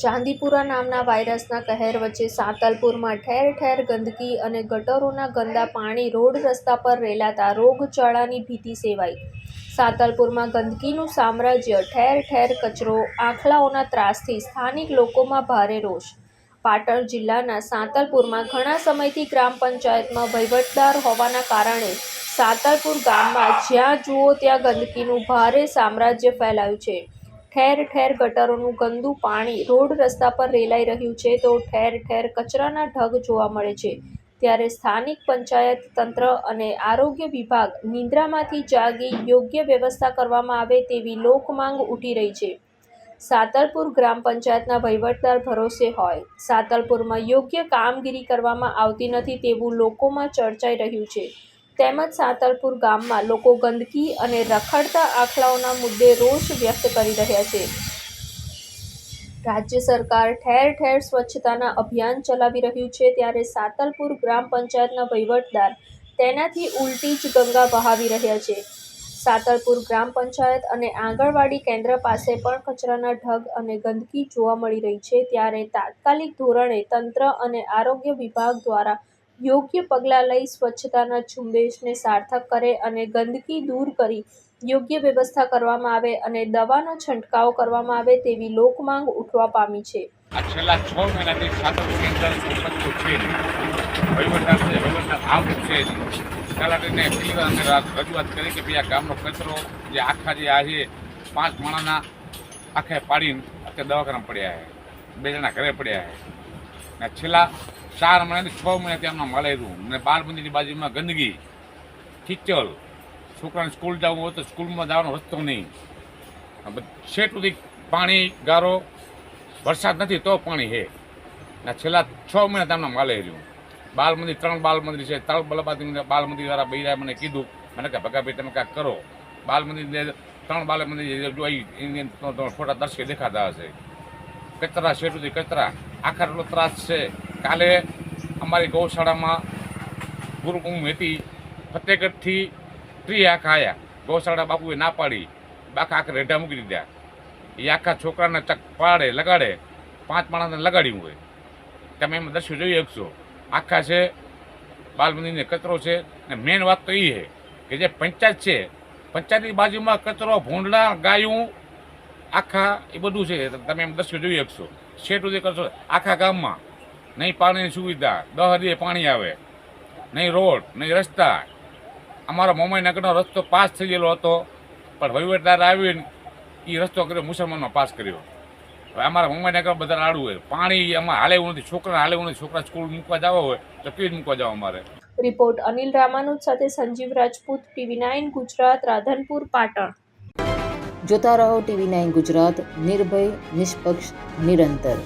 ચાંદીપુરા નામના વાયરસના કહેર વચ્ચે સાંતલપુરમાં ઠેર ઠેર ગંદકી અને ગટરોના ગંદા પાણી રોડ રસ્તા પર રેલાતા રોગચાળાની ભીતિ સેવાઈ। સાંતલપુરમાં ગંદકીનું સામ્રાજ્ય, ઠેર ઠેર કચરો, આખલાઓના ત્રાસથી સ્થાનિક લોકોમાં ભારે રોષ। પાટણ જિલ્લાના સાંતલપુરમાં ઘણા સમયથી ગ્રામ પંચાયતમાં વહીવટદાર હોવાના કારણે સાંતલપુર ગામમાં જ્યાં જુઓ ત્યાં ગંદકીનું ભારે સામ્રાજ્ય ફેલાયું છે। ઠેર ઠેર ગટરોનું ગંદુ પાણી રોડ રસ્તા પર રેલાઈ રહ્યું છે તો ઠેર ઠેર કચરાના ઢગ જોવા મળે છે। ત્યારે સ્થાનિક પંચાયત તંત્ર અને આરોગ્ય વિભાગ નિંદ્રામાંથી જાગી યોગ્ય વ્યવસ્થા કરવામાં આવે તેવી લોકમાંગ ઉઠી રહી છે। સાંતલપુર ગ્રામ પંચાયતના વહીવટદાર ભરોસે હોય, સાંતલપુરમાં યોગ્ય કામગીરી કરવામાં આવતી નથી તેવું લોકોમાં ચર્ચાઈ રહ્યું છે। તેમજ સાંતલપુર ગામમાં લોકો ગંદકી અને રખડતા આખલાઓના મુદ્દે રોષ વ્યક્ત કરી રહ્યા છે। રાજ્ય સરકાર ઠેર ઠેર સ્વચ્છતાના અભિયાન ચલાવી રહ્યું છે ત્યારે સાંતલપુર ગ્રામ પંચાયતના વહીવટદાર તેનાથી ઉલટી જ ગંગા બહાવી રહ્યા છે। સાંતલપુર ગ્રામ પંચાયત અને આંગણવાડી કેન્દ્ર પાસે પણ કચરાના ઢગ અને ગંદકી જોવા મળી રહી છે ત્યારે તાત્કાલિક ધોરણે તંત્ર અને આરોગ્ય વિભાગ દ્વારા યોગ્ય પગલાં લઈ સ્વચ્છતાના ઝુંબેશને સાર્થક કરે અને ગંદકી દૂર કરી યોગ્ય વ્યવસ્થા કરવામાં આવે અને દવાનો છંટકાવ કરવામાં આવે તેવી લોકમાંગ ઉઠવા પામી છે। આ છેલ્લા 6 મહિનાથી સાંતલપુરની અંદર સરપંચો છે વહીવટદાર છે, વહીવટદાર આવું છે તલાટીને પેલી વાર અમે રજૂઆત કરી કે ભાઈ આ ગામનો કચરો જે આખા જે આ છે 5 માણાના આખે પાડીને અત્યારે દવાખાના પડ્યા છે, 2 જણા ઘરે પડ્યા છે ને છેલ્લા 4 મહિનાથી 6 મહિનાથી એમના મળેલું ને બાળ મંદિરની બાજુમાં ગંદકી, કિચડ, છોકરાને સ્કૂલ જવું હોય તો સ્કૂલમાં જવાનો રસ્તો નહીં, શેઠ સુધી પાણી ગારો, વરસાદ નથી તો પાણી છે ને છેલ્લા 6 મહિના તેમના માલે રહ્યું। બાળ મંદિર 3 બાળ મંદિર છે, તળ બલબાદી બાળ મંદિરવાળા બૈરાએ મને કીધું, મને કે ભગાભાઈ તમે કાંઈક કરો। બાળ મંદિર 3 બાળ મંદિર જોઈ ફોટા દર્શકે દેખાતા હશે, કચરા શેઠ સુધી કચરા, આખા એટલો ત્રાસ છે। કાલે અમારી ગૌશાળામાં ગુરુકુંભ હતી, ફતેહગઢથી ટ્રી આખા આવ્યા, ગૌશાળા બાપુએ ના પાડી, આખા રેઢા મૂકી દીધા, એ આખા છોકરાને ચક પાડે લગાડે, 5 માણસને લગાડ્યું હોય, તમે એમાં દર્શન જોઈ શકશો। આખા છે બાલ મંદિરને કચરો છે ને મેઇન વાત તો એ છે કે જે પંચાયત છે, પંચાયતની બાજુમાં કચરો, ભૂંડલા, ગાયું આખા એ બધું છે, તમે એમ દર્શન જોઈ શકશો। શેઠ સુધી કરશો આખા ગામમાં નહીં પાણીની સુવિધા, 10 દિવસે પાણી આવે, નહીં રોડ, નહીં રસ્તા। અમારો મોમાઈનગરનો રસ્તો પાસ થઈ ગયેલો હતો પણ વહીવટદાર આવીને એ રસ્તો કર્યો, મુસલમાનનો પાસ કર્યો। હવે અમારા મોમાઈનગર બધા રાડું હોય, પાણી આમાં હાલે એવું નથી, છોકરા હાલે એવું નથી, છોકરા સ્કૂલ મૂકવા જવા હોય તો કેવી મૂકવા જવા અમારે। રિપોર્ટ અનિલ રામાનુજ સાથે સંજીવ રાજપૂત, TV9 ગુજરાત, રાધનપુર, પાટણ। જોતા રહો TV9 ગુજરાત, નિર્ભય, નિષ્પક્ષ, નિરંતર।